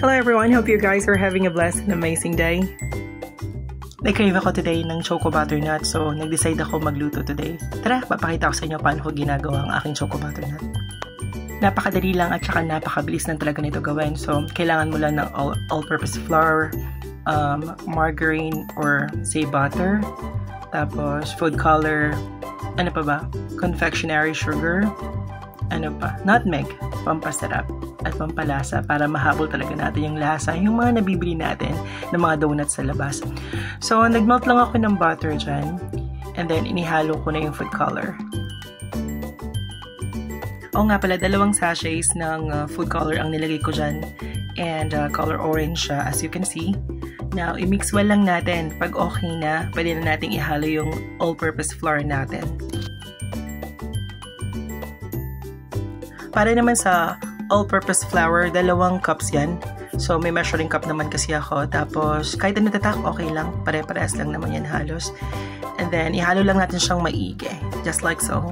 Hello everyone, hope you guys are having a blessed and amazing day. Nag-crave ako today ng choco butternut, so nag-decide ako magluto today. Tara, papakita ko sa inyo paano ko ginagawa ang aking choco butternut. Napakadali lang at saka napakabilis lang talaga nito gawin. So, kailangan mo lang ng all-purpose flour, margarine or say butter, tapos food color, ano pa ba? Confectionery sugar, ano pa? Nutmeg, pampasarap at pampalasa para mahabol talaga natin yung lasa, yung mga nabibili natin ng mga donuts sa labas. So, nagmelt lang ako ng butter dyan and then inihalo ko na yung food color. Oo nga pala, 2 sachets ng food color ang nilagay ko dyan and color orange siya as you can see. Now, i-mix well lang natin. Pag okay na, pwede na natin ihalo yung all-purpose flour natin. Para naman sa all-purpose flour, 2 cups yan. So, may measuring cup naman kasi ako. Tapos, kahit ano tatak, okay lang. Pare-parehas lang naman yan halos. And then, ihalo lang natin siyang maigi. Just like so.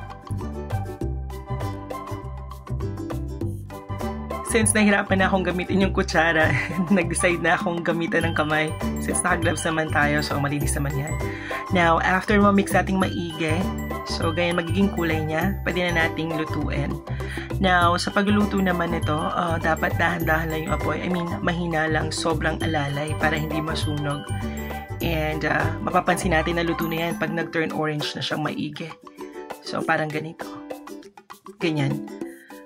Since nahirapan na akong gamitin yung kutsara, nag-decide na akong gamitan ng kamay. Since naka-gloves naman tayo, so malinis naman yan. Now, after ma-mix nating maigi, so ganyan magiging kulay niya, pwede na nating lutuin. Now, sa pagluluto naman nito, dapat dahan-dahan lang yung apoy. I mean, mahina lang, sobrang alalay para hindi masunog. And mapapansin natin na luto na yan pag nag-turn orange na siyang maigi. So, parang ganito. Ganyan.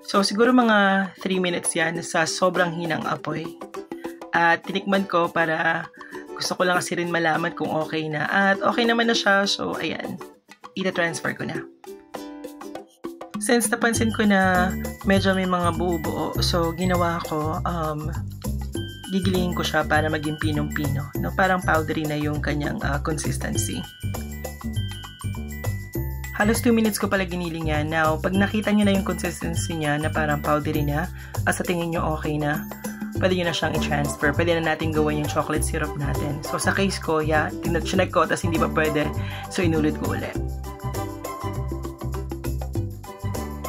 So, siguro mga 3 minutes yan sa sobrang hinang apoy. At tinikman ko para gusto ko lang kasi rin malaman kung okay na. At okay naman na siya. So, ayan. Ita-transfer ko na. Since napansin ko na medyo may mga buo-buo, so ginawa ko, gigilihin ko siya para maging pinong-pino. No? Parang powdery na yung kanyang consistency. Halos 2 minutes ko pala giniling yan. Now, pag nakita nyo na yung consistency niya na parang powdery na, at sa tingin nyo okay na, pwede nyo na siyang i-transfer. Pwede na natin gawin yung chocolate syrup natin. So, sa case ko, chinek ko, tapos hindi pa pwede. So, inulit ko ulit.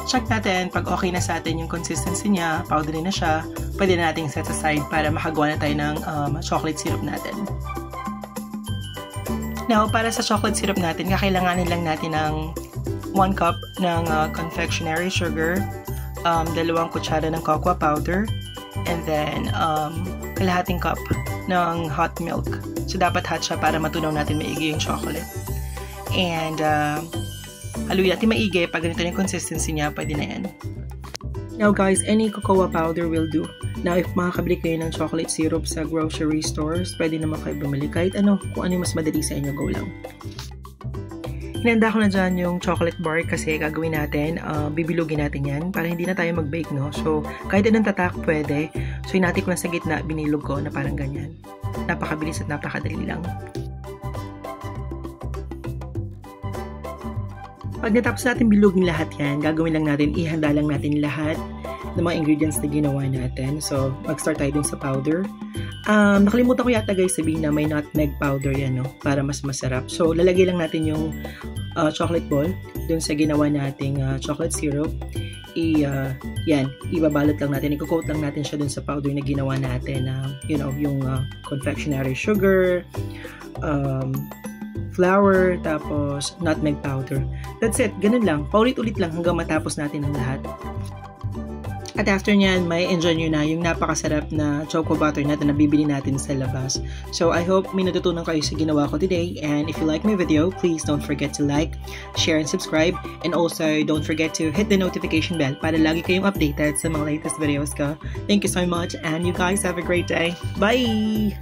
Check natin pag okay na sa atin yung consistency niya, powdery na siya, pwede na natin set aside para makagawa na tayo ng chocolate syrup natin. Now, para sa chocolate syrup natin, kakailanganin lang natin ng 1 cup ng confectionery sugar, 2 kutsara ng cocoa powder, and then kalahating cup ng hot milk. So, dapat hot siya para matunaw natin maigi yung chocolate. And haluin natin maigi. Pag ganito yung consistency niya, pwede na yan. Now guys, any cocoa powder will do. Now, if makakabili kayo ng chocolate syrup sa grocery stores, pwede naman kayo bumili. Kahit ano, kung ano mas madali sa inyo, go lang. Hinanda ko na dyan yung chocolate bar kasi gagawin natin, bibilugin natin yan para hindi na tayo mag-bake, no? So, kahit anong tatak, pwede. So, hinati ko na sa gitna, binilog ko na parang ganyan. Napakabilis at napakadali lang. Pag natapos natin bilugin lahat yan, gagawin lang natin, ihanda lang natin lahat ng mga ingredients na ginawa natin. So, mag-start tayo dun sa powder. Nakalimutan ko yata guys sabihin na may nutmeg powder yan, no? Para mas masarap. So, lalagay lang natin yung chocolate ball dun sa ginawa nating chocolate syrup. Yan, ibabalot lang natin, i-coat lang natin siya dun sa powder na ginawa natin. Yung confectionery sugar, flour, tapos nutmeg powder. That's it. Ganun lang. Paulit-ulit lang hanggang matapos natin ang lahat. At after nyan, may enjoy nyo na yung napakasarap na choco butternut na nabibili natin sa labas. So, I hope may natutunan kayo sa ginawa ko today. And if you like my video, please don't forget to like, share, and subscribe. And also, don't forget to hit the notification bell para lagi kayong updated sa mga latest videos ko. Thank you so much and you guys have a great day. Bye!